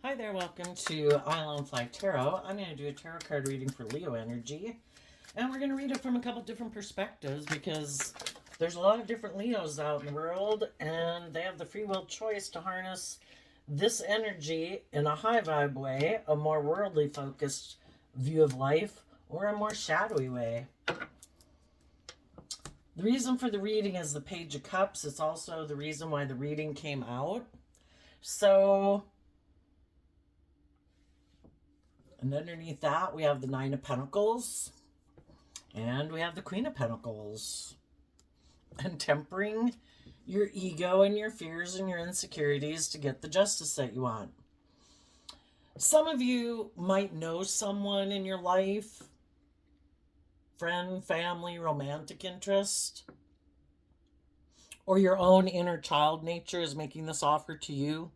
Hi there, welcome to Island Fly Tarot. I'm going to do a tarot card reading for Leo energy. And we're going to read it from a couple different perspectives because there's a lot of different Leos out in the world and they have the free will choice to harness this energy in a high vibe way, a more worldly focused view of life, or a more shadowy way. The reason for the reading is the Page of Cups. It's also the reason why the reading came out. And underneath that, we have the Nine of Pentacles. And we have the Queen of Pentacles. And tempering your ego and your fears and your insecurities to get the justice that you want. Some of you might know someone in your life, friend, family, romantic interest, or your own inner child nature is making this offer to you.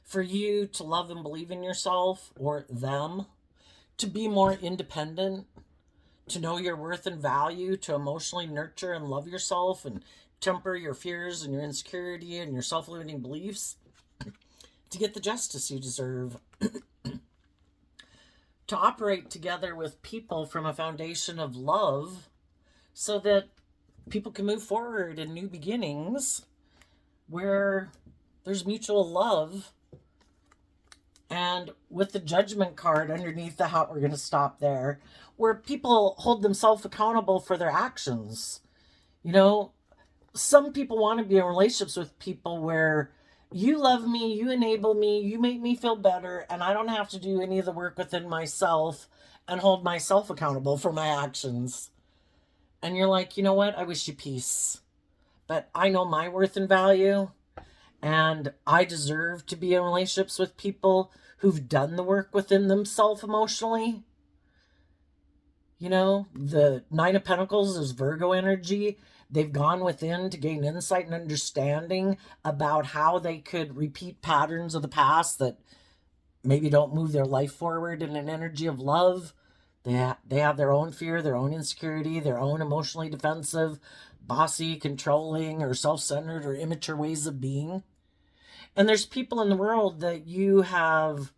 For you to love and believe in yourself, or them, to be more independent, to know your worth and value, to emotionally nurture and love yourself and temper your fears and your insecurity and your self-limiting beliefs, to get the justice you deserve, to operate together with people from a foundation of love so that people can move forward in new beginnings where there's mutual love. And with the Judgment card underneath the hat, we're going to stop there, where people hold themselves accountable for their actions. You know, some people want to be in relationships with people where you love me, you enable me, you make me feel better, and I don't have to do any of the work within myself and hold myself accountable for my actions. And you're like, you know what? I wish you peace. But I know my worth and value. And I deserve to be in relationships with people who've done the work within themselves emotionally. You know, the Nine of Pentacles is Virgo energy. They've gone within to gain insight and understanding about how they could repeat patterns of the past that maybe don't move their life forward in an energy of love. They have their own fear, their own insecurity, their own emotionally defensive, bossy, controlling, or self-centered, or immature ways of being. And there's people in the world that you have,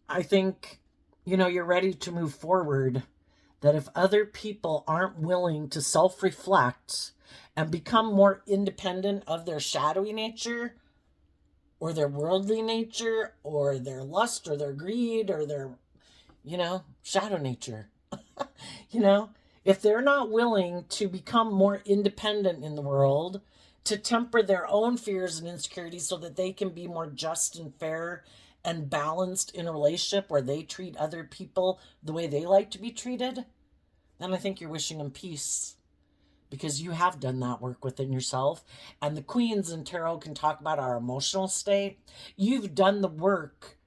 I think, you're ready to move forward. That if other people aren't willing to self-reflect and become more independent of their shadowy nature, or their worldly nature, or their lust, or their greed, or their, shadow nature, if they're not willing to become more independent in the world, to temper their own fears and insecurities so that they can be more just and fair and balanced in a relationship where they treat other people the way they like to be treated, then I think you're wishing them peace, because you have done that work within yourself. And the Queens in Tarot can talk about our emotional state. You've done the work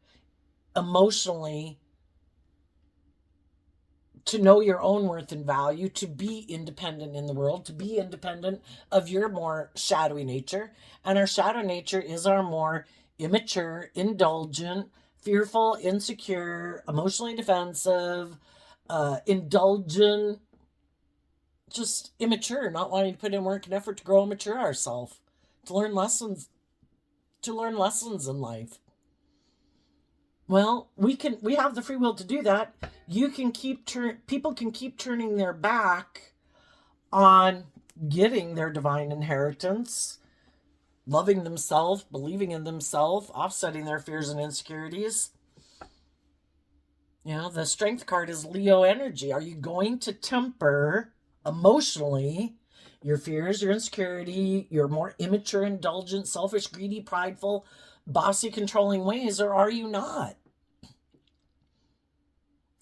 emotionally to know your own worth and value, to be independent in the world, to be independent of your more shadowy nature. And our shadow nature is our more immature, indulgent, fearful, insecure, emotionally defensive, indulgent, just immature, not wanting to put in work and effort to grow and mature ourselves, to learn lessons in life. Well, we have the free will to do that. People can keep turning their back on getting their divine inheritance, loving themselves, believing in themselves, offsetting their fears and insecurities. The Strength card is Leo energy. Are you going to temper emotionally your fears, your insecurity, your more immature, indulgent, selfish, greedy, prideful, bossy, controlling ways, or are you not?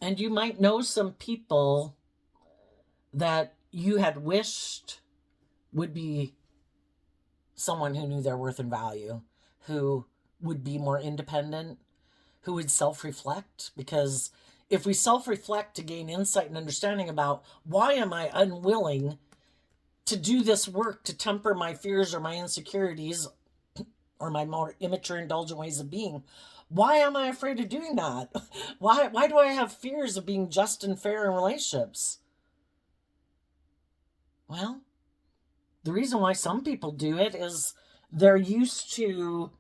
And you might know some people that you had wished would be someone who knew their worth and value, who would be more independent, who would self-reflect. Because if we self-reflect to gain insight and understanding about why am I unwilling to do this work to temper my fears or my insecurities or my more immature, indulgent ways of being, why am I afraid of doing that? Why do I have fears of being just and fair in relationships? Well, the reason why some people do it is they're used to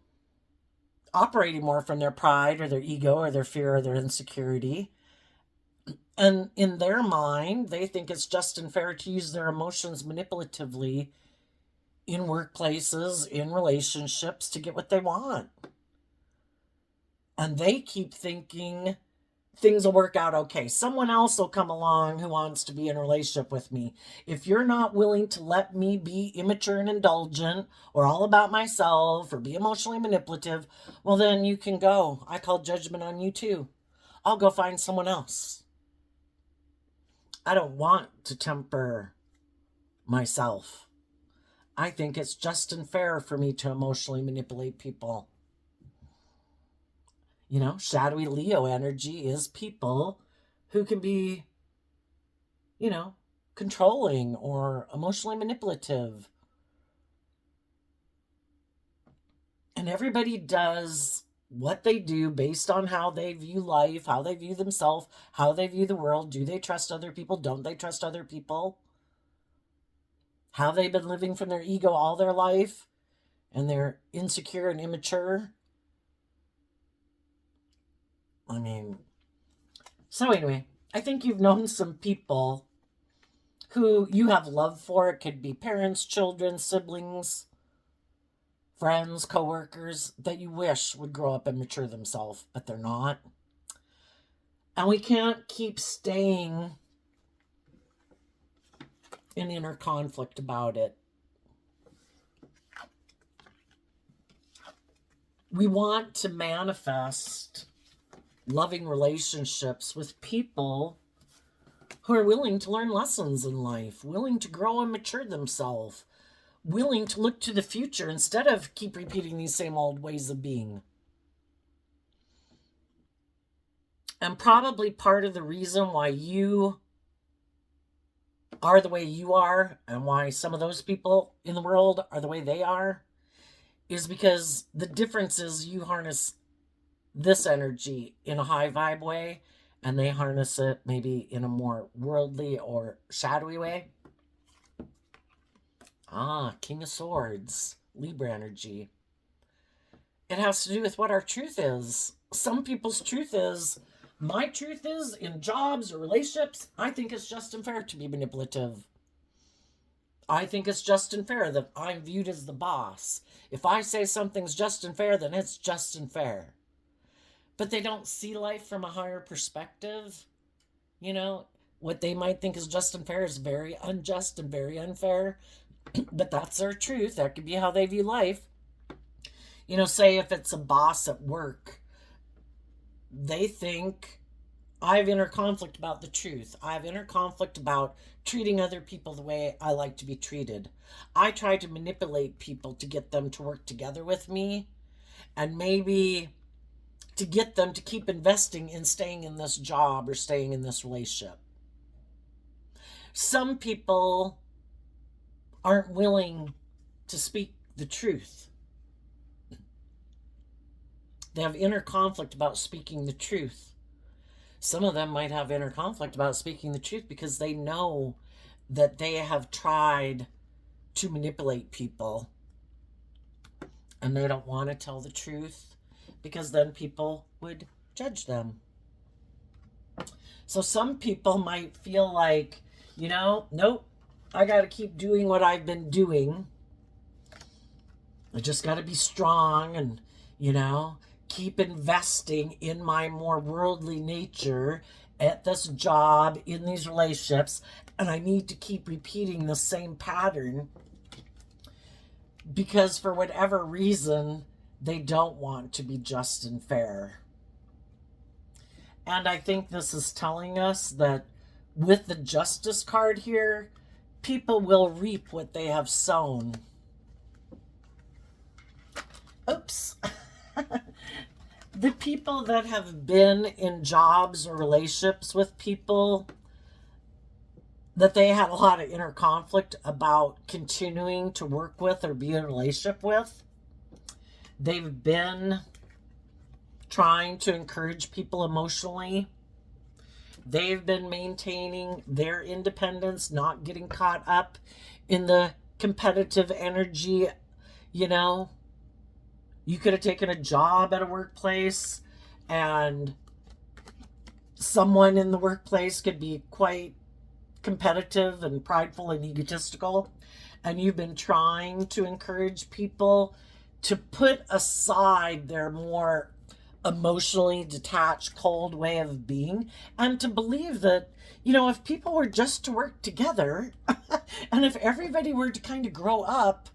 operating more from their pride or their ego or their fear or their insecurity. And in their mind, they think it's just and fair to use their emotions manipulatively in workplaces, in relationships to get what they want. And they keep thinking things will work out okay. Someone else will come along who wants to be in a relationship with me. If you're not willing to let me be immature and indulgent or all about myself or be emotionally manipulative, well, then you can go. I call judgment on you too. I'll go find someone else. I don't want to temper myself. I think it's just and fair for me to emotionally manipulate people. You know, shadowy Leo energy is people who can be, you know, controlling or emotionally manipulative. And everybody does what they do based on how they view life, how they view themselves, how they view the world. Do they trust other people? Don't they trust other people? Have they been living from their ego all their life and they're insecure and immature? I mean, so anyway, I think you've known some people who you have love for. It could be parents, children, siblings, friends, coworkers that you wish would grow up and mature themselves, but they're not. And we can't keep staying in inner conflict about it. We want to manifest loving relationships with people who are willing to learn lessons in life, willing to grow and mature themselves, willing to look to the future instead of keep repeating these same old ways of being. And probably part of the reason why you are the way you are and why some of those people in the world are the way they are is because the difference is you harness this energy in a high vibe way and they harness it maybe in a more worldly or shadowy way. King of Swords, Libra energy. It has to do with what our truth is. Some people's truth is, my truth is in jobs or relationships, I think it's just and fair to be manipulative. I think it's just and fair that I'm viewed as the boss. If I say something's just and fair, then it's just and fair. But they don't see life from a higher perspective. You know, what they might think is just and fair is very unjust and very unfair. But that's their truth. That could be how they view life. You know, say if it's a boss at work, they think, I have inner conflict about the truth. I have inner conflict about treating other people the way I like to be treated. I try to manipulate people to get them to work together with me and maybe to get them to keep investing in staying in this job or staying in this relationship. Some people aren't willing to speak the truth. They have inner conflict about speaking the truth. Some of them might have inner conflict about speaking the truth because they know that they have tried to manipulate people and they don't want to tell the truth because then people would judge them. So some people might feel like, you know, nope, I got to keep doing what I've been doing. I just got to be strong and, you know, keep investing in my more worldly nature at this job, in these relationships, and I need to keep repeating the same pattern because for whatever reason, they don't want to be just and fair. And I think this is telling us that with the Justice card here, people will reap what they have sown. Oops. The people that have been in jobs or relationships with people that they had a lot of inner conflict about continuing to work with or be in a relationship with, they've been trying to encourage people emotionally. They've been maintaining their independence, not getting caught up in the competitive energy, you know. You could have taken a job at a workplace, and someone in the workplace could be quite competitive and prideful and egotistical. And you've been trying to encourage people to put aside their more emotionally detached, cold way of being, and to believe that, if people were just to work together, and if everybody were to kind of grow up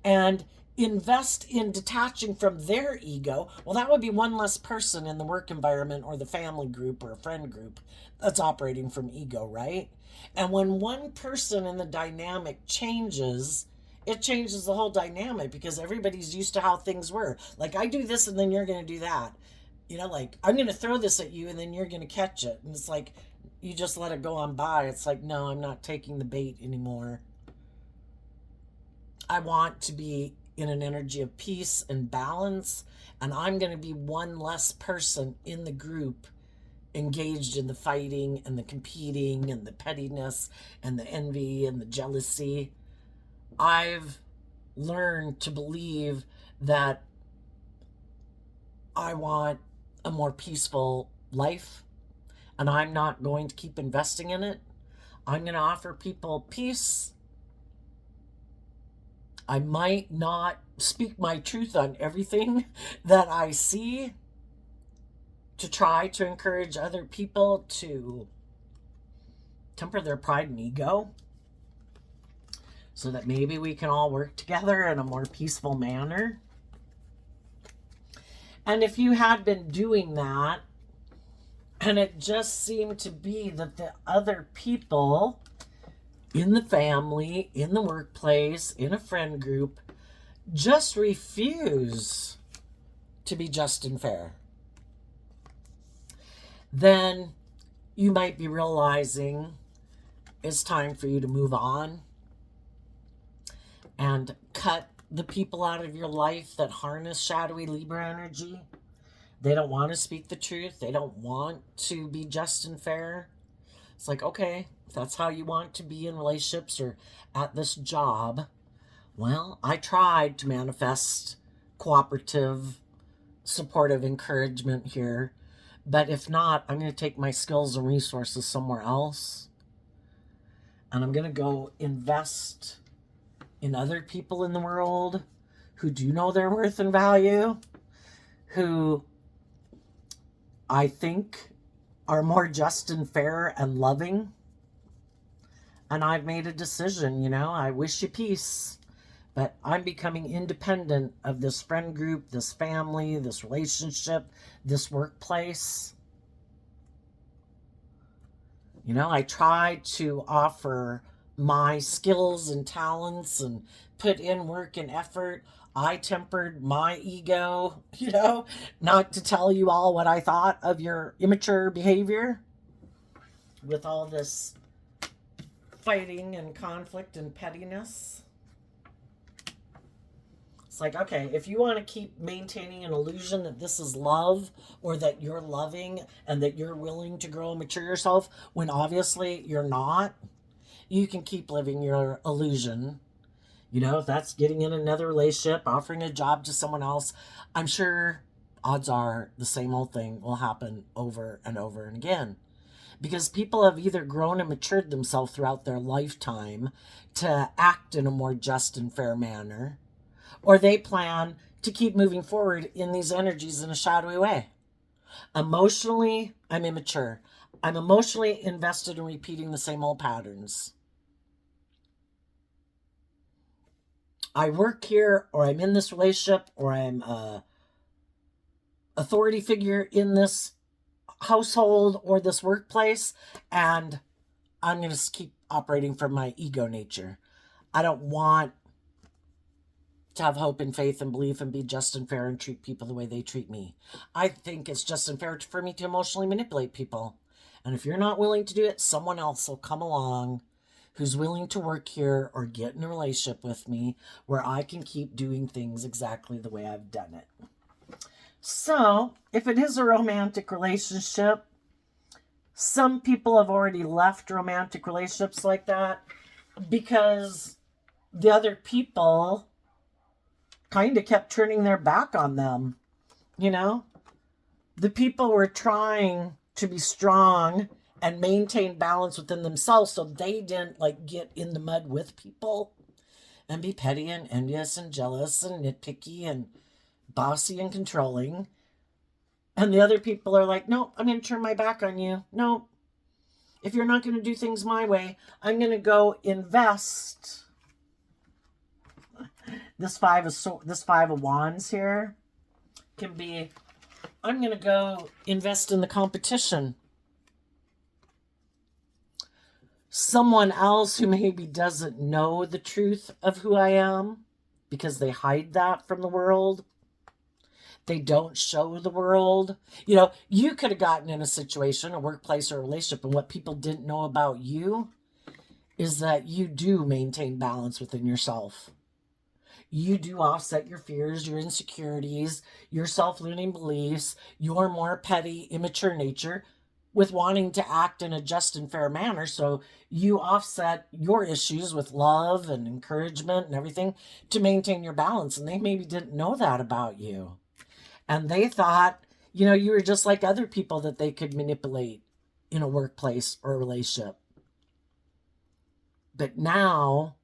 and invest in detaching from their ego, well, that would be one less person in the work environment or the family group or a friend group that's operating from ego, right? And when one person in the dynamic changes, it changes the whole dynamic because everybody's used to how things were. Like, I do this and then you're going to do that. Like, I'm going to throw this at you and then you're going to catch it. And it's like, you just let it go on by. It's like, no, I'm not taking the bait anymore. I want to be in an energy of peace and balance, and I'm going to be one less person in the group engaged in the fighting and the competing and the pettiness and the envy and the jealousy. I've learned to believe that I want a more peaceful life, and I'm not going to keep investing in it. I'm going to offer people peace. I might not speak my truth on everything that I see, to try to encourage other people to temper their pride and ego so that maybe we can all work together in a more peaceful manner. And if you had been doing that, and it just seemed to be that the other people in the family, in the workplace, in a friend group, just refuse to be just and fair, then you might be realizing it's time for you to move on and cut the people out of your life that harness shadowy Libra energy. They don't want to speak the truth. They don't want to be just and fair. It's like, okay, if that's how you want to be in relationships or at this job, well, I tried to manifest cooperative, supportive encouragement here. But if not, I'm going to take my skills and resources somewhere else. And I'm going to go invest in other people in the world who do know their worth and value, who I think are more just and fair and loving. And I've made a decision, I wish you peace, but I'm becoming independent of this friend group, this family, this relationship, this workplace. I try to offer my skills and talents and put in work and effort. I tempered my ego, not to tell you all what I thought of your immature behavior with all this fighting and conflict and pettiness. It's like, okay, if you want to keep maintaining an illusion that this is love or that you're loving and that you're willing to grow and mature yourself when obviously you're not, you can keep living your illusion. If that's getting in another relationship, offering a job to someone else, I'm sure odds are the same old thing will happen over and over and again. Because people have either grown and matured themselves throughout their lifetime to act in a more just and fair manner, or they plan to keep moving forward in these energies in a shadowy way. Emotionally, I'm immature. I'm emotionally invested in repeating the same old patterns. I work here, or I'm in this relationship, or I'm a authority figure in this household or this workplace, and I'm going to keep operating from my ego nature. I don't want to have hope and faith and belief and be just and fair and treat people the way they treat me. I think it's just and fair for me to emotionally manipulate people. And if you're not willing to do it, someone else will come along who's willing to work here or get in a relationship with me where I can keep doing things exactly the way I've done it. So, if it is a romantic relationship, some people have already left romantic relationships like that because the other people kind of kept turning their back on them. You know, the people were trying to be strong and maintain balance within themselves so they didn't like get in the mud with people and be petty and envious and jealous and nitpicky and bossy and controlling. And the other people are like, no, I'm going to turn my back on you. No, if you're not going to do things my way, I'm going to go invest. This five of wands here can be, I'm going to go invest in the competition. Someone else who maybe doesn't know the truth of who I am because they hide that from the world. They don't show the world. You know, you could have gotten in a situation, a workplace or a relationship, and what people didn't know about you is that you do maintain balance within yourself. You do offset your fears, your insecurities, your self-limiting beliefs, your more petty, immature nature with wanting to act in a just and fair manner. So you offset your issues with love and encouragement and everything to maintain your balance. And they maybe didn't know that about you. And they thought, you know, you were just like other people that they could manipulate in a workplace or a relationship. But now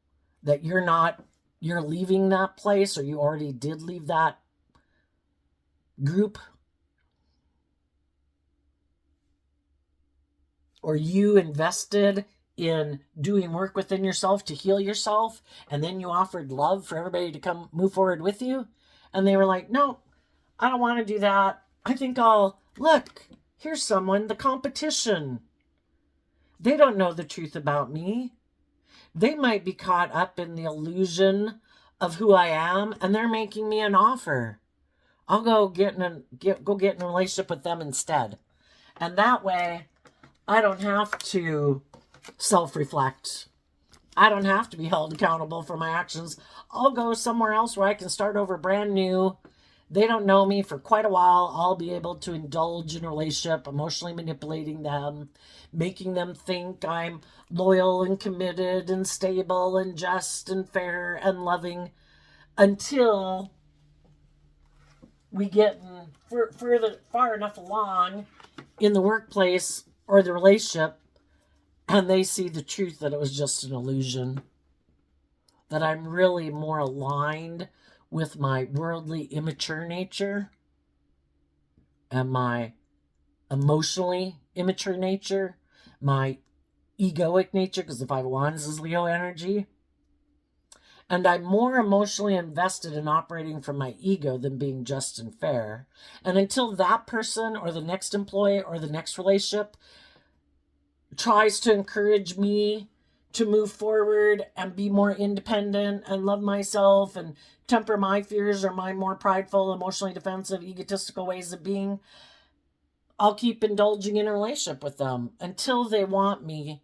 that you're leaving that place, or you already did leave that group, or you invested in doing work within yourself to heal yourself, and then you offered love for everybody to come move forward with you, and they were like, no, I don't want to do that. I think look, here's someone, the competition. They don't know the truth about me. They might be caught up in the illusion of who I am, and they're making me an offer. I'll go get in a relationship with them instead. And that way, I don't have to self-reflect. I don't have to be held accountable for my actions. I'll go somewhere else where I can start over brand new. They don't know me for quite a while. I'll be able to indulge in a relationship, emotionally manipulating them, making them think I'm loyal and committed and stable and just and fair and loving until we get far enough along in the workplace or the relationship and they see the truth that it was just an illusion, that I'm really more aligned with my worldly, immature nature and my emotionally immature nature, my egoic nature, because the Five of Wands is Leo energy. And I'm more emotionally invested in operating from my ego than being just and fair. And until that person or the next employee or the next relationship tries to encourage me to move forward and be more independent and love myself and temper my fears or my more prideful, emotionally defensive, egotistical ways of being, I'll keep indulging in a relationship with them until they want me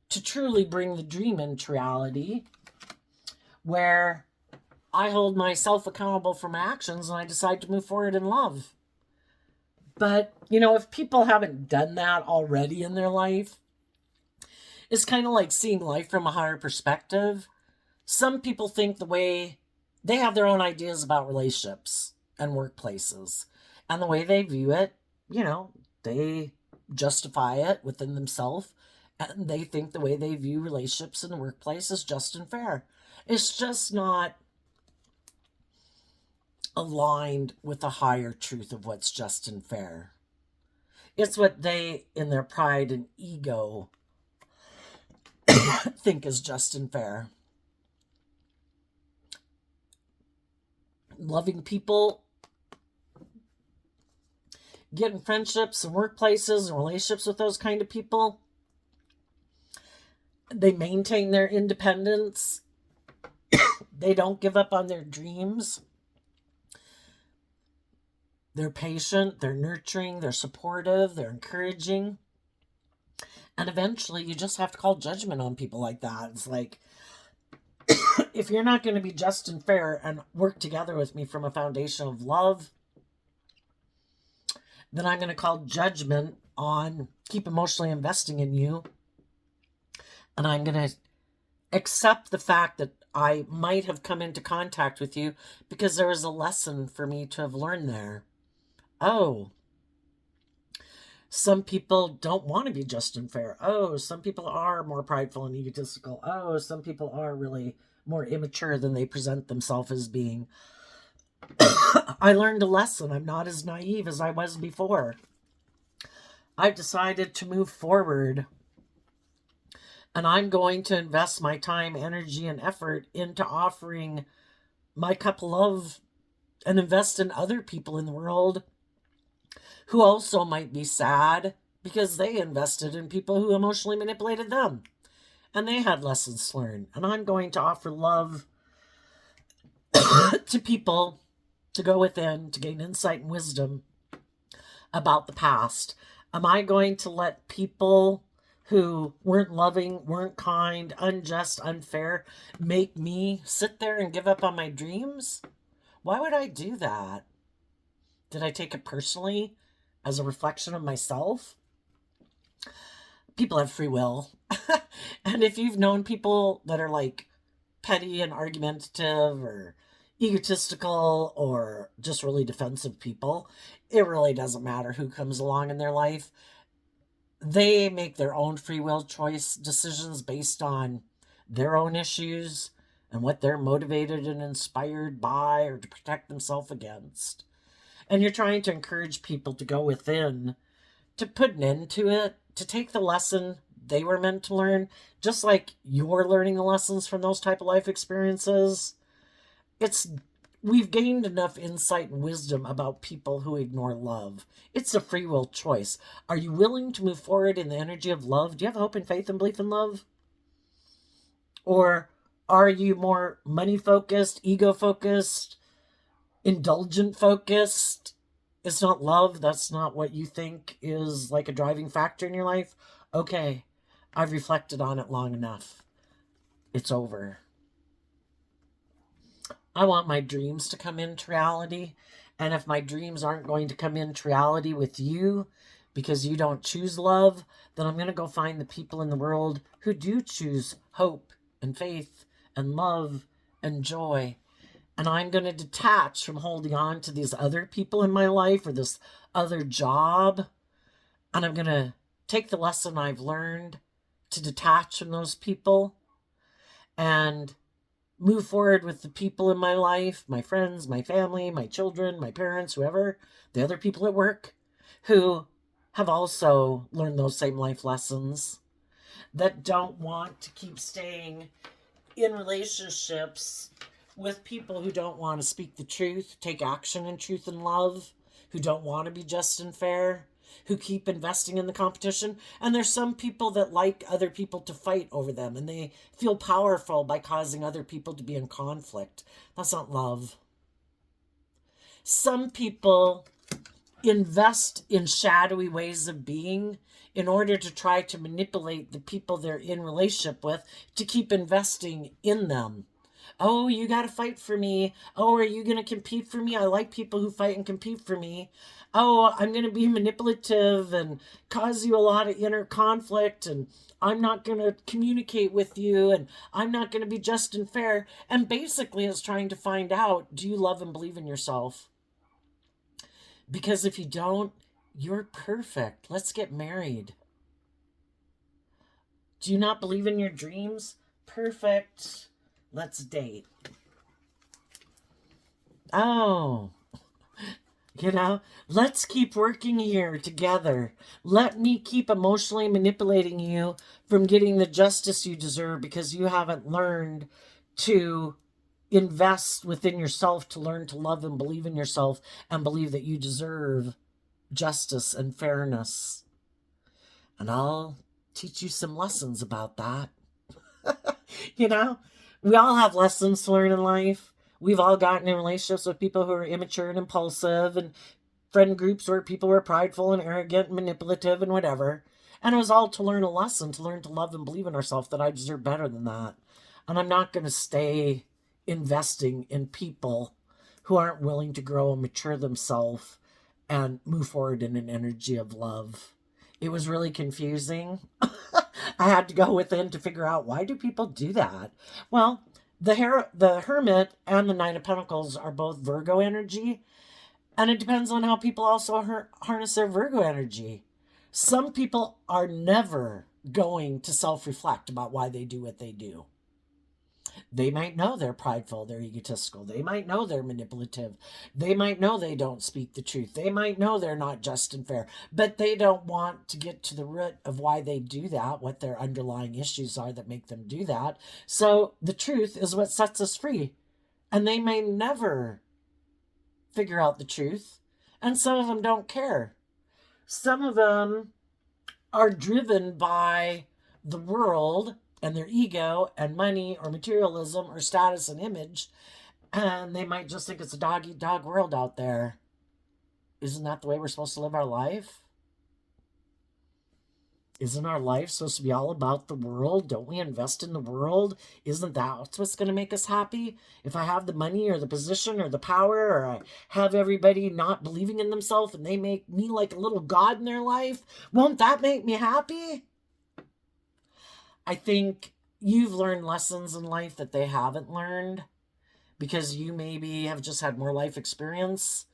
to truly bring the dream into reality, where I hold myself accountable for my actions and I decide to move forward in love. But, you know, if people haven't done that already in their life, it's kind of like seeing life from a higher perspective. Some people think the way they have their own ideas about relationships and workplaces, and the way they view it, you know, they justify it within themselves, and they think the way they view relationships in the workplace is just and fair. It's just not aligned with the higher truth of what's just and fair. It's what they, in their pride and ego, think is just and fair. Loving people, getting friendships and workplaces and relationships with those kind of people, they maintain their independence. They don't give up on their dreams. They're patient, they're nurturing, they're supportive, they're encouraging. And eventually you just have to call judgment on people like that. It's like, if you're not going to be just and fair and work together with me from a foundation of love, then I'm going to call judgment on, keep emotionally investing in you. And I'm going to accept the fact that I might have come into contact with you because there was a lesson for me to have learned there. Oh, some people don't want to be just and fair. Oh, some people are more prideful and egotistical. Oh, some people are really more immature than they present themselves as being. I learned a lesson. I'm not as naive as I was before. I've decided to move forward, and I'm going to invest my time, energy, and effort into offering my cup of love and invest in other people in the world who also might be sad because they invested in people who emotionally manipulated them and they had lessons learned. And I'm going to offer love to people to go within to gain insight and wisdom about the past. Am I going to let people who weren't loving, weren't kind, unjust, unfair, make me sit there and give up on my dreams? Why would I do that? Did I take it personally as a reflection of myself? People have free will. And if you've known people that are like petty and argumentative or egotistical or just really defensive people, it really doesn't matter who comes along in their life. They make their own free will choice decisions based on their own issues and what they're motivated and inspired by or to protect themselves against. And you're trying to encourage people to go within, to put an end to it, to take the lesson they were meant to learn, just like you're learning the lessons from those type of life experiences. We've gained enough insight and wisdom about people who ignore love. It's a free will choice. Are you willing to move forward in the energy of love? Do you have hope and faith and belief in love? Or are you more money focused, ego focused, indulgent focused? It's not love. That's not what you think is like a driving factor in your life. Okay, I've reflected on it long enough. It's over. I want my dreams to come into reality. And if my dreams aren't going to come into reality with you because you don't choose love, then I'm going to go find the people in the world who do choose hope and faith and love and joy. And I'm going to detach from holding on to these other people in my life or this other job. And I'm going to take the lesson I've learned to detach from those people and move forward with the people in my life, my friends, my family, my children, my parents, whoever, the other people at work who have also learned those same life lessons, that don't want to keep staying in relationships with people who don't want to speak the truth, take action in truth and love, who don't want to be just and fair, who keep investing in the competition. And there's some people that like other people to fight over them and they feel powerful by causing other people to be in conflict. That's not love. Some people invest in shadowy ways of being in order to try to manipulate the people they're in relationship with to keep investing in them. Oh, you got to fight for me. Oh, are you going to compete for me? I like people who fight and compete for me. Oh, I'm going to be manipulative and cause you a lot of inner conflict, and I'm not going to communicate with you, and I'm not going to be just and fair. And basically it's trying to find out, do you love and believe in yourself? Because if you don't, you're perfect. Let's get married. Do you not believe in your dreams? Perfect. Let's date. Oh, let's keep working here together. Let me keep emotionally manipulating you from getting the justice you deserve because you haven't learned to invest within yourself, to learn to love and believe in yourself and believe that you deserve justice and fairness. And I'll teach you some lessons about that. We all have lessons to learn in life. We've all gotten in relationships with people who are immature and impulsive, and friend groups where people were prideful and arrogant and manipulative and whatever. And it was all to learn a lesson, to learn to love and believe in ourselves that I deserve better than that. And I'm not going to stay investing in people who aren't willing to grow and mature themselves and move forward in an energy of love. It was really confusing. I had to go within to figure out, why do people do that? Well, The Hermit and the Nine of Pentacles are both Virgo energy, and it depends on how people also harness their Virgo energy. Some people are never going to self-reflect about why they do what they do. They might know they're prideful, they're egotistical. They might know they're manipulative. They might know they don't speak the truth. They might know they're not just and fair, but they don't want to get to the root of why they do that, what their underlying issues are that make them do that. So the truth is what sets us free. And they may never figure out the truth. And some of them don't care. Some of them are driven by the world and their ego and money or materialism or status and image, and they might just think it's a dog eat dog world out there. Isn't that the way we're supposed to live our life? Isn't our life supposed to be all about the world? Don't we invest in the world? Isn't that what's going to make us happy? If I have the money or the position or the power, or I have everybody not believing in themselves and they make me like a little god in their life, won't that make me happy? I think you've learned lessons in life that they haven't learned because you maybe have just had more life experience,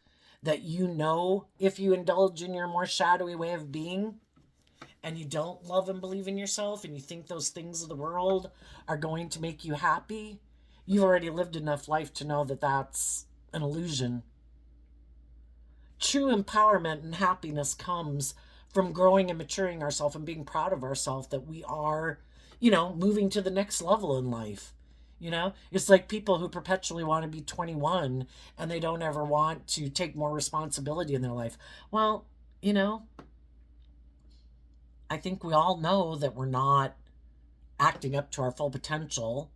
that you know if you indulge in your more shadowy way of being and you don't love and believe in yourself and you think those things of the world are going to make you happy, you've already lived enough life to know that that's an illusion. True empowerment and happiness comes from growing and maturing ourselves and being proud of ourselves that we are, moving to the next level in life. It's like people who perpetually want to be 21 and they don't ever want to take more responsibility in their life. Well, I think we all know that we're not acting up to our full potential,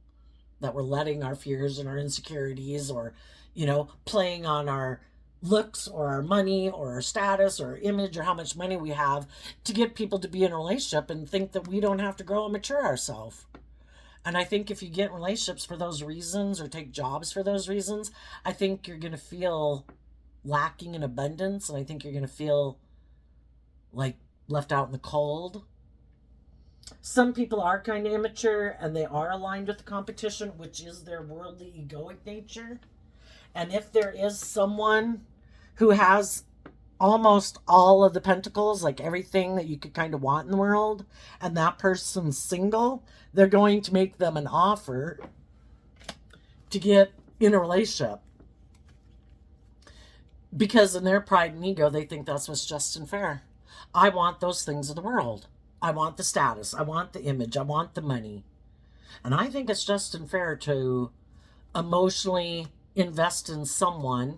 that we're letting our fears and our insecurities or, playing on our looks or our money or our status or our image or how much money we have to get people to be in a relationship and think that we don't have to grow and mature ourselves. And I think if you get in relationships for those reasons or take jobs for those reasons, I think you're going to feel lacking in abundance, and I think you're going to feel like left out in the cold. Some people are kind of immature and they are aligned with the competition, which is their worldly egoic nature. And if there is someone who has almost all of the pentacles, like everything that you could kind of want in the world, and that person's single, they're going to make them an offer to get in a relationship. Because in their pride and ego, they think that's what's just and fair. I want those things of the world. I want the status. I want the image. I want the money. And I think it's just and fair to emotionally invest in someone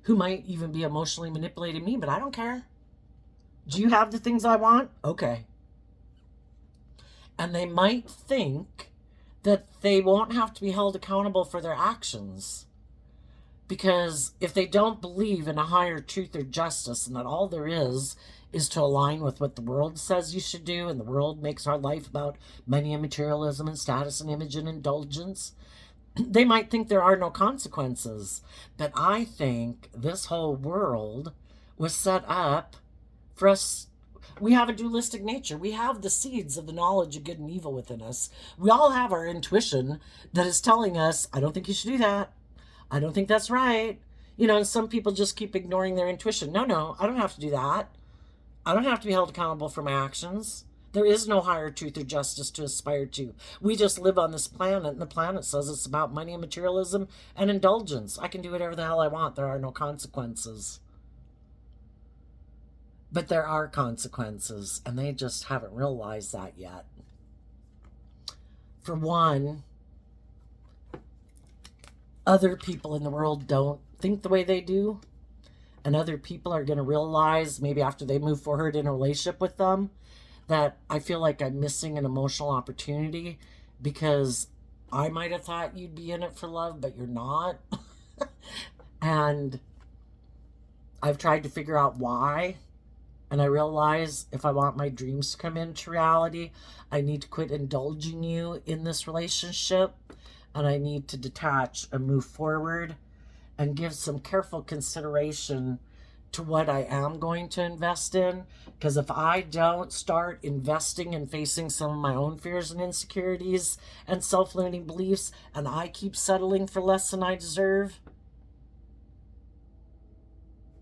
who might even be emotionally manipulating me, but I don't care. Do you have the things I want? Okay. And they might think that they won't have to be held accountable for their actions. Because if they don't believe in a higher truth or justice and that all there is to align with what the world says you should do, and the world makes our life about money and materialism and status and image and indulgence, they might think there are no consequences. But I think this whole world was set up for us. We have a dualistic nature. We have the seeds of the knowledge of good and evil within us. We all have our intuition that is telling us, I don't think you should do that. I don't think that's right. And some people just keep ignoring their intuition. No, I don't have to do that. I don't have to be held accountable for my actions. There is no higher truth or justice to aspire to. We just live on this planet, and the planet says it's about money and materialism and indulgence. I can do whatever the hell I want. There are no consequences. But there are consequences, and they just haven't realized that yet. For one, other people in the world don't think the way they do, and other people are going to realize maybe after they move forward in a relationship with them that I feel like I'm missing an emotional opportunity because I might have thought you'd be in it for love, but you're not. And I've tried to figure out why, and I realize if I want my dreams to come into reality, I need to quit indulging you in this relationship, and I need to detach and move forward and give some careful consideration to what I am going to invest in. Because if I don't start investing and facing some of my own fears and insecurities and self-limiting beliefs, and I keep settling for less than I deserve,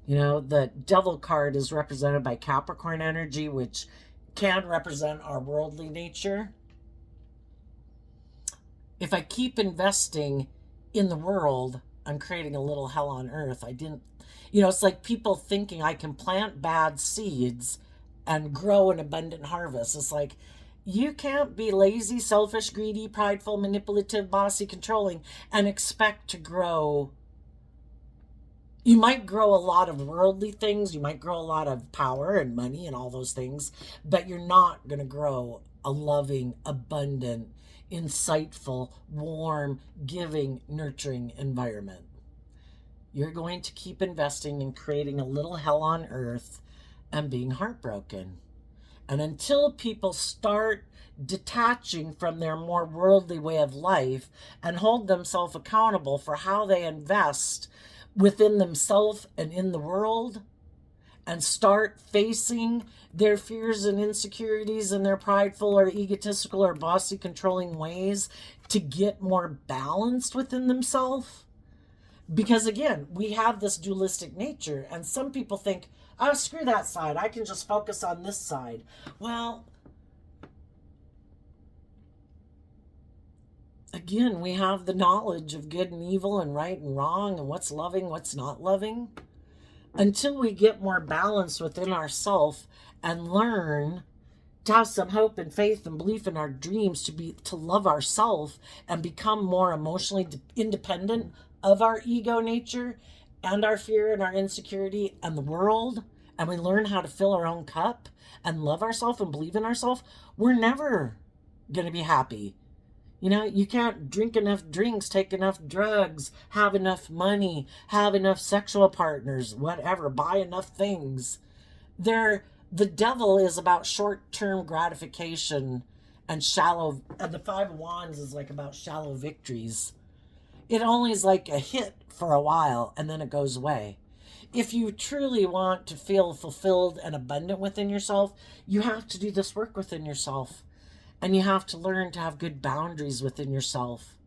you know, the devil card is represented by Capricorn energy, which can represent our worldly nature. If I keep investing in the world, I'm creating a little hell on earth. It's like people thinking I can plant bad seeds and grow an abundant harvest. It's like, you can't be lazy, selfish, greedy, prideful, manipulative, bossy, controlling, and expect to grow. You might grow a lot of worldly things. You might grow a lot of power and money and all those things, but you're not going to grow a loving, abundant, insightful, warm, giving, nurturing environment. You're going to keep investing in creating a little hell on earth and being heartbroken. And until people start detaching from their more worldly way of life and hold themselves accountable for how they invest within themselves and in the world, and start facing their fears and insecurities and their prideful or egotistical or bossy controlling ways to get more balanced within themselves. Because again, we have this dualistic nature, and some people think, oh, screw that side, I can just focus on this side. Well, again, we have the knowledge of good and evil and right and wrong and what's loving, what's not loving. Until we get more balance within ourselves and learn to have some hope and faith and belief in our dreams, to love ourselves and become more emotionally independent of our ego nature and our fear and our insecurity and the world, and we learn how to fill our own cup and love ourselves and believe in ourselves, we're never going to be happy. You can't drink enough drinks, take enough drugs, have enough money, have enough sexual partners, whatever, buy enough things. The devil is about short-term gratification and the Five of Wands is like about shallow victories. It only is like a hit for a while and then it goes away. If you truly want to feel fulfilled and abundant within yourself, you have to do this work within yourself. And you have to learn to have good boundaries within yourself.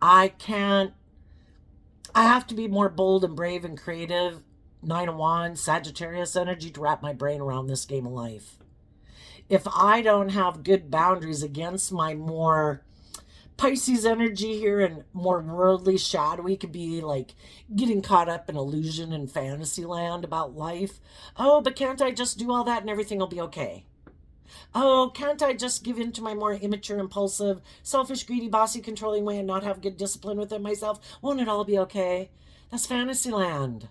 I have to be more bold and brave and creative. 9 of Wands, Sagittarius energy to wrap my brain around this game of life. If I don't have good boundaries against my more Pisces energy here and more worldly, shadowy, could be like getting caught up in illusion and fantasy land about life. Oh, but can't I just do all that and everything will be okay? Oh, can't I just give in to my more immature, impulsive, selfish, greedy, bossy, controlling way and not have good discipline within myself? Won't it all be okay? That's fantasy land.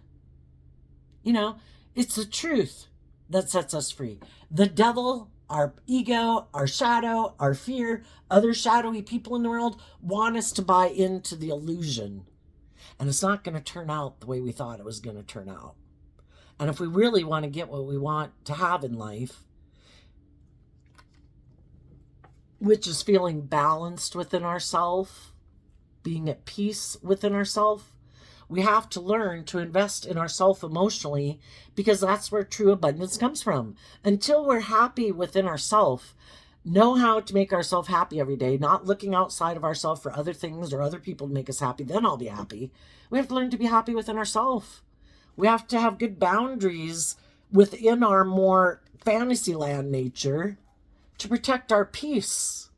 It's the truth that sets us free. The devil, our ego, our shadow, our fear, other shadowy people in the world want us to buy into the illusion. And it's not going to turn out the way we thought it was going to turn out. And if we really want to get what we want to have in life, which is feeling balanced within ourselves, being at peace within ourselves, we have to learn to invest in ourselves emotionally, because that's where true abundance comes from. Until we're happy within ourselves, know how to make ourselves happy every day, not looking outside of ourselves for other things or other people to make us happy, then I'll be happy. We have to learn to be happy within ourselves. We have to have good boundaries within our more fantasy land nature to protect our peace.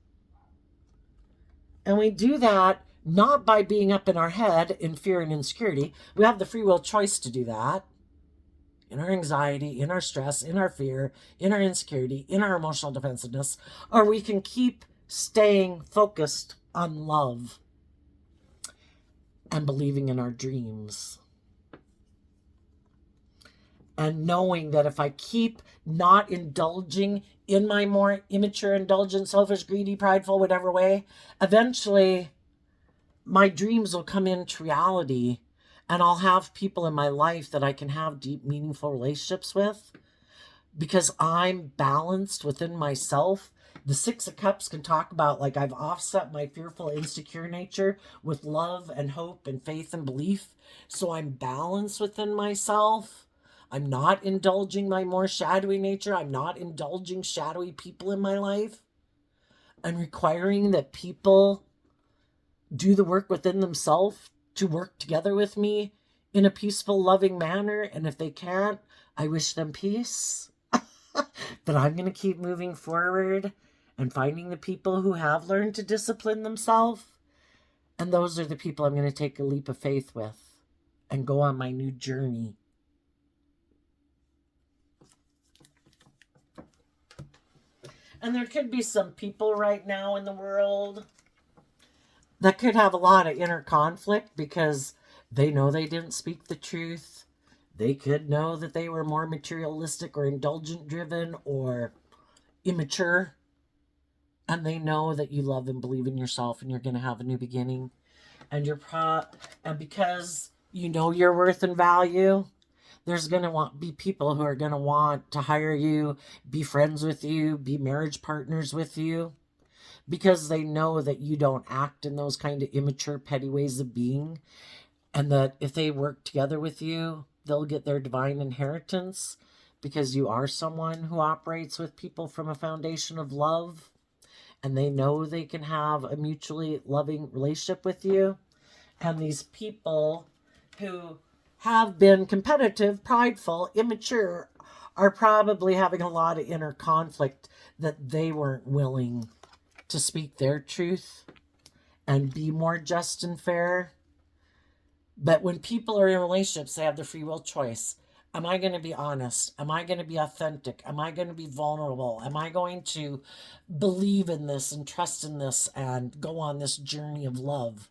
And we do that not by being up in our head in fear and insecurity. We have the free will choice to do that. In our anxiety, in our stress, in our fear, in our insecurity, in our emotional defensiveness. Or we can keep staying focused on love and believing in our dreams. And knowing that if I keep not indulging in my more immature, indulgent, selfish, greedy, prideful, whatever way, eventually my dreams will come into reality, and I'll have people in my life that I can have deep, meaningful relationships with because I'm balanced within myself. The Six of Cups can talk about, like, I've offset my fearful, insecure nature with love and hope and faith and belief. So I'm balanced within myself. I'm not indulging my more shadowy nature. I'm not indulging shadowy people in my life. I'm requiring that people do the work within themselves to work together with me in a peaceful, loving manner. And if they can't, I wish them peace. But I'm going to keep moving forward and finding the people who have learned to discipline themselves. And those are the people I'm going to take a leap of faith with and go on my new journey. And there could be some people right now in the world that could have a lot of inner conflict because they know they didn't speak the truth. They could know that they were more materialistic or indulgent driven or immature. And they know that you love and believe in yourself and you're going to have a new beginning. And and because you know your worth and value, there's going to be people who are going to want to hire you, be friends with you, be marriage partners with you, because they know that you don't act in those kind of immature, petty ways of being, and that if they work together with you, they'll get their divine inheritance because you are someone who operates with people from a foundation of love, and they know they can have a mutually loving relationship with you. And these people who have been competitive, prideful, immature, are probably having a lot of inner conflict that they weren't willing to speak their truth and be more just and fair. But when people are in relationships, they have the free will choice. Am I going to be honest? Am I going to be authentic? Am I going to be vulnerable? Am I going to believe in this and trust in this and go on this journey of love?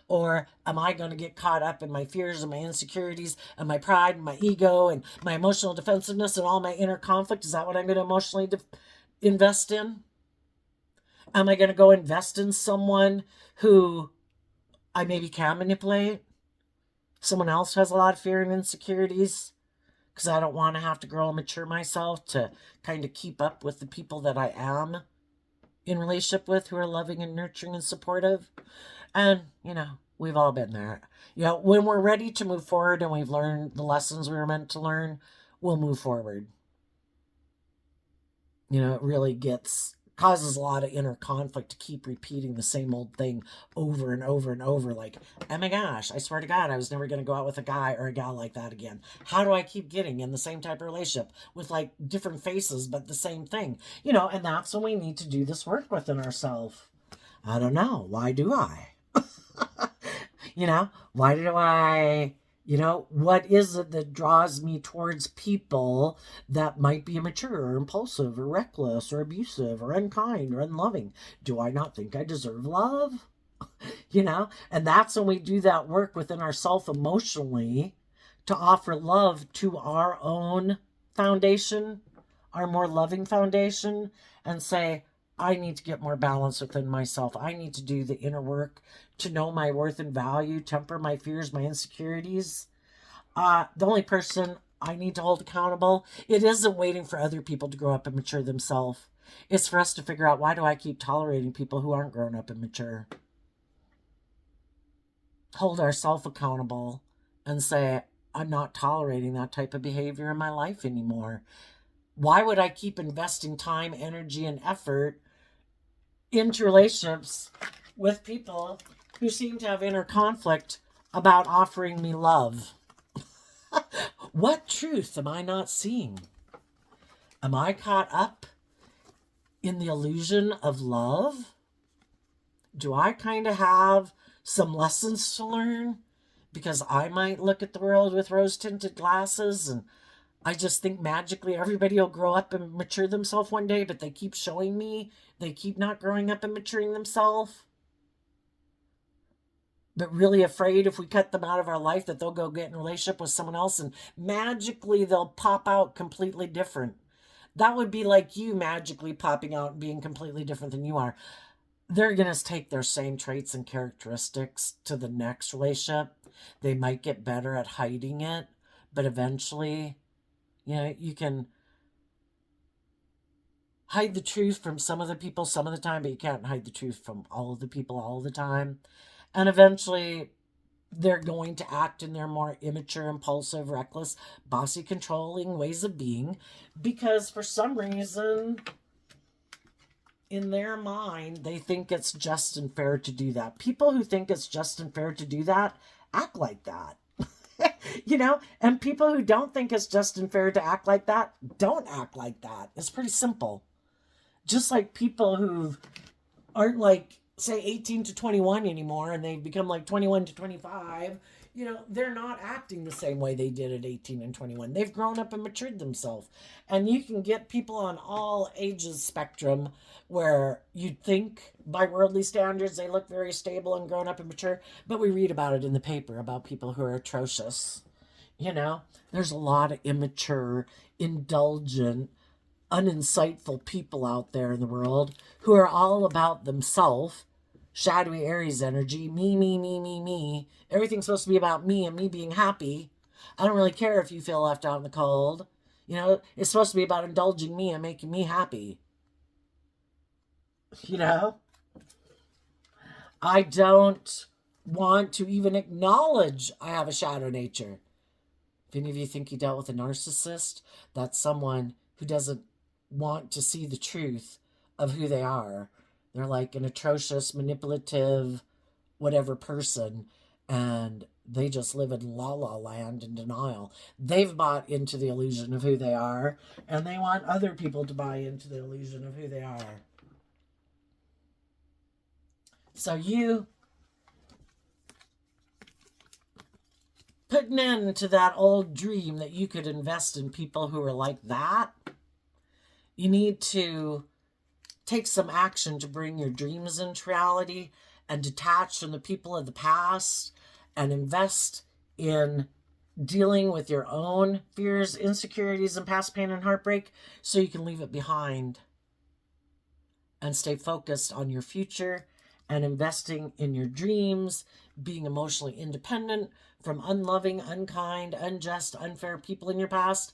Or am I going to get caught up in my fears and my insecurities and my pride and my ego and my emotional defensiveness and all my inner conflict? Is that what I'm going to emotionally invest in? Am I going to go invest in someone who I maybe can manipulate? Someone else who has a lot of fear and insecurities? Because I don't want to have to grow and mature myself to kind of keep up with the people that I am in relationship with who are loving and nurturing and supportive. And, we've all been there. When we're ready to move forward and we've learned the lessons we were meant to learn, we'll move forward. It really causes a lot of inner conflict to keep repeating the same old thing over and over and over. Like, oh my gosh, I swear to God, I was never going to go out with a guy or a gal like that again. How do I keep getting in the same type of relationship with like different faces, but the same thing? And that's when we need to do this work within ourselves. I don't know. Why do I? Why do I, what is it that draws me towards people that might be immature or impulsive or reckless or abusive or unkind or unloving? Do I not think I deserve love? And that's when we do that work within ourselves emotionally to offer love to our own foundation, our more loving foundation, and say, I need to get more balance within myself. I need to do the inner work to know my worth and value, temper my fears, my insecurities. The only person I need to hold accountable, it isn't waiting for other people to grow up and mature themselves. It's for us to figure out, why do I keep tolerating people who aren't grown up and mature? Hold ourselves accountable and say, I'm not tolerating that type of behavior in my life anymore. Why would I keep investing time, energy, and effort into relationships with people who seem to have inner conflict about offering me love? What truth am I not seeing? Am I caught up in the illusion of love? Do I kind of have some lessons to learn? Because I might look at the world with rose-tinted glasses and I just think magically everybody will grow up and mature themselves one day, but they keep showing me they keep not growing up and maturing themselves. But really afraid if we cut them out of our life that they'll go get in a relationship with someone else and magically they'll pop out completely different. That would be like you magically popping out and being completely different than you are. They're going to take their same traits and characteristics to the next relationship. They might get better at hiding it, but eventually, you can hide the truth from some of the people some of the time, but you can't hide the truth from all of the people all the time. And eventually, they're going to act in their more immature, impulsive, reckless, bossy, controlling ways of being because for some reason in their mind they think it's just and fair to do that. People who think it's just and fair to do that act like that. And people who don't think it's just and fair to act like that don't act like that. It's pretty simple. Just like people who aren't like, say, 18 to 21 anymore and they've become like 21 to 25, they're not acting the same way they did at 18 and 21. They've grown up and matured themselves. And you can get people on all ages spectrum where you'd think by worldly standards they look very stable and grown up and mature, but we read about it in the paper about people who are atrocious. There's a lot of immature, indulgent, uninsightful people out there in the world who are all about themselves. Shadowy Aries energy, me, me, me, me, me. Everything's supposed to be about me and me being happy. I don't really care if you feel left out in the cold. It's supposed to be about indulging me and making me happy. I don't want to even acknowledge I have a shadow nature. If any of you think you dealt with a narcissist, that's someone who doesn't want to see the truth of who they are. They're like an atrocious, manipulative, whatever person, and they just live in la la land in denial. They've bought into the illusion of who they are, and they want other people to buy into the illusion of who they are. So you put an end to that old dream that you could invest in people who are like that. You need to take some action to bring your dreams into reality and detach from the people of the past and invest in dealing with your own fears, insecurities, and past pain and heartbreak so you can leave it behind and stay focused on your future and investing in your dreams, being emotionally independent from unloving, unkind, unjust, unfair people in your past,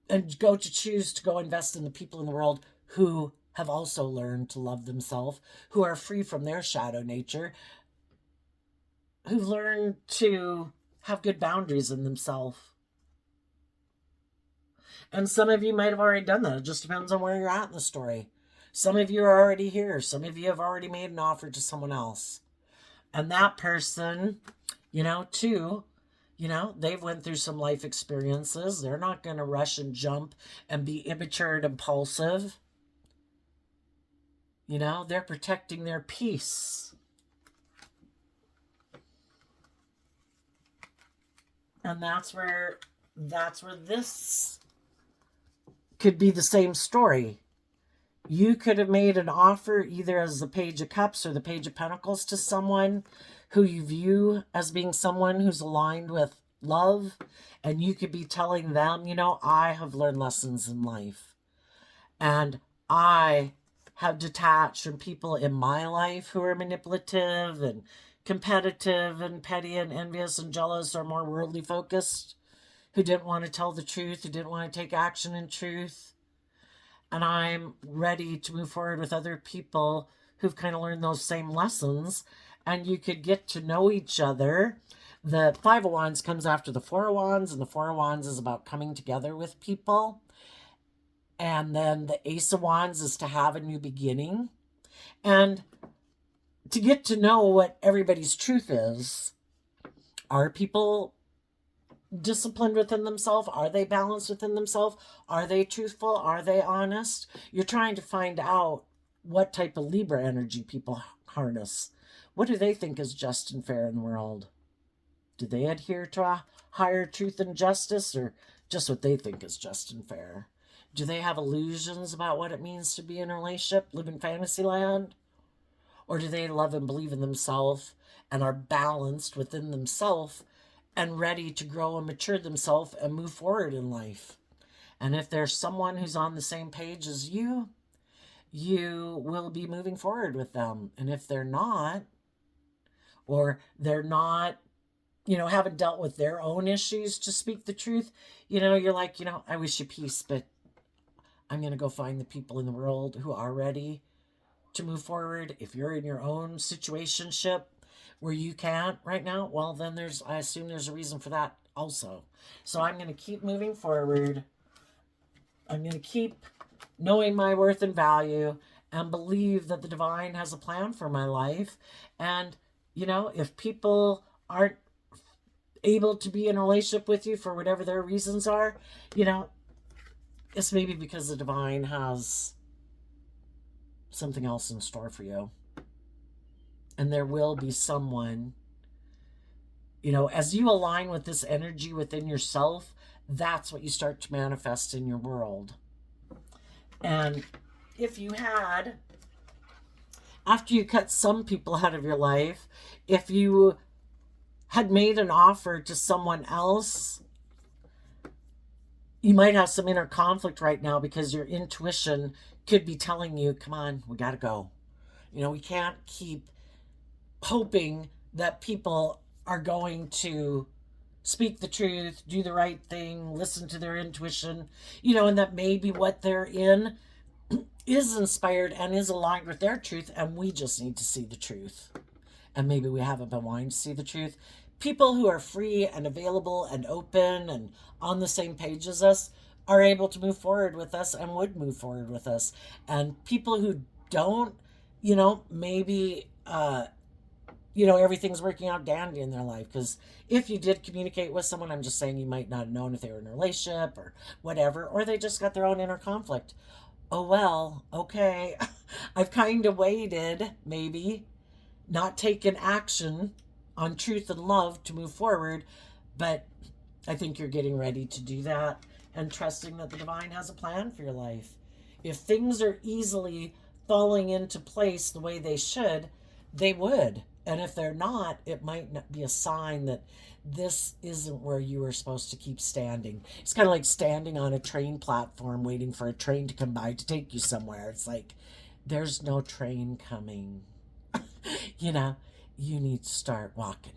and choose to go invest in the people in the world who have also learned to love themselves, who are free from their shadow nature, who've learned to have good boundaries in themselves. And some of you might have already done that. It just depends on where you're at in the story. Some of you are already here. Some of you have already made an offer to someone else. And that person, too, they've went through some life experiences. They're not going to rush and jump and be immature and impulsive. They're protecting their peace. And that's where this could be the same story. You could have made an offer either as the Page of Cups or the Page of Pentacles to someone who you view as being someone who's aligned with love. And you could be telling them, I have learned lessons in life. And I have detached from people in my life who are manipulative and competitive and petty and envious and jealous or more worldly focused, who didn't want to tell the truth, who didn't want to take action in truth. And I'm ready to move forward with other people who've kind of learned those same lessons. And you could get to know each other. The Five of Wands comes after the Four of Wands, and the Four of Wands is about coming together with people. And then the Ace of Wands is to have a new beginning. And to get to know what everybody's truth is. Are people disciplined within themselves? Are they balanced within themselves? Are they truthful? Are they honest? You're trying to find out what type of Libra energy people harness. What do they think is just and fair in the world? Do they adhere to a higher truth and justice, or just what they think is just and fair? Do they have illusions about what it means to be in a relationship, live in fantasy land? Or do they love and believe in themselves and are balanced within themselves and ready to grow and mature themselves and move forward in life? And if there's someone who's on the same page as you, you will be moving forward with them. And if they're not, or they're not, haven't dealt with their own issues to speak the truth, you're like, I wish you peace, but I'm going to go find the people in the world who are ready to move forward. If you're in your own situationship where you can't right now, well, then I assume there's a reason for that also. So I'm going to keep moving forward. I'm going to keep knowing my worth and value and believe that the divine has a plan for my life. And, if people aren't able to be in a relationship with you for whatever their reasons are, it's maybe because the divine has something else in store for you. And there will be someone, as you align with this energy within yourself, that's what you start to manifest in your world. And if you had, after you cut some people out of your life, if you had made an offer to someone else, you might have some inner conflict right now because your intuition could be telling you, come on, we got to go. We can't keep hoping that people are going to speak the truth, do the right thing, listen to their intuition, and that maybe what they're in is inspired and is aligned with their truth, and we just need to see the truth. And maybe we haven't been wanting to see the truth. People who are free and available and open and on the same page as us are able to move forward with us and would move forward with us. And people who don't, maybe everything's working out dandy in their life. Because if you did communicate with someone, I'm just saying you might not have known if they were in a relationship or whatever, or they just got their own inner conflict. Oh, well, okay. I've kind of waited, maybe, not taken action on truth and love to move forward, but I think you're getting ready to do that and trusting that the divine has a plan for your life. If things are easily falling into place the way they should, they would. And if they're not, it might not be a sign that this isn't where you were supposed to keep standing. It's kind of like standing on a train platform waiting for a train to come by to take you somewhere. It's like, there's no train coming. You need to start walking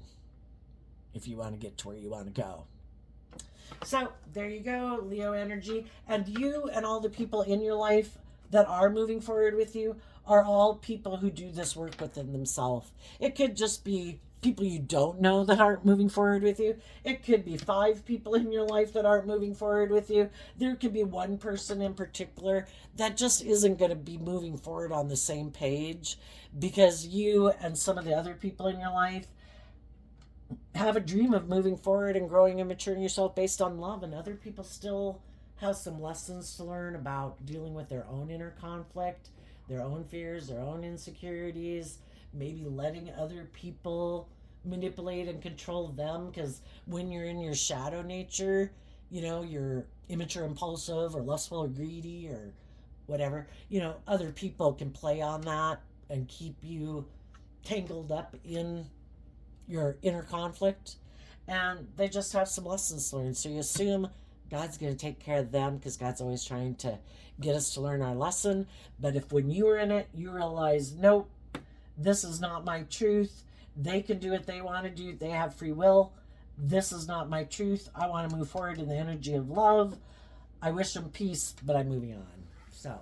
if you want to get to where you want to go. So there you go, Leo energy. And you and all the people in your life that are moving forward with you are all people who do this work within themselves. It could just be people you don't know that aren't moving forward with you. It could be 5 people in your life that aren't moving forward with you. There could be one person in particular that just isn't going to be moving forward on the same page because you and some of the other people in your life have a dream of moving forward and growing and maturing yourself based on love, and other people still have some lessons to learn about dealing with their own inner conflict, their own fears, their own insecurities, maybe letting other people manipulate and control them, because when you're in your shadow nature, you're immature, impulsive, or lustful, or greedy, or whatever, other people can play on that and keep you tangled up in your inner conflict, and they just have some lessons to learn. So you assume God's going to take care of them because God's always trying to get us to learn our lesson. But if when you are in it, you realize, nope, this is not my truth. They can do what they want to do. They have free will. This is not my truth. I want to move forward in the energy of love. I wish them peace, but I'm moving on. So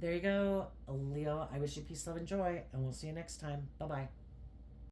there you go, Leo. I wish you peace, love, and joy, and we'll see you next time. Bye-bye.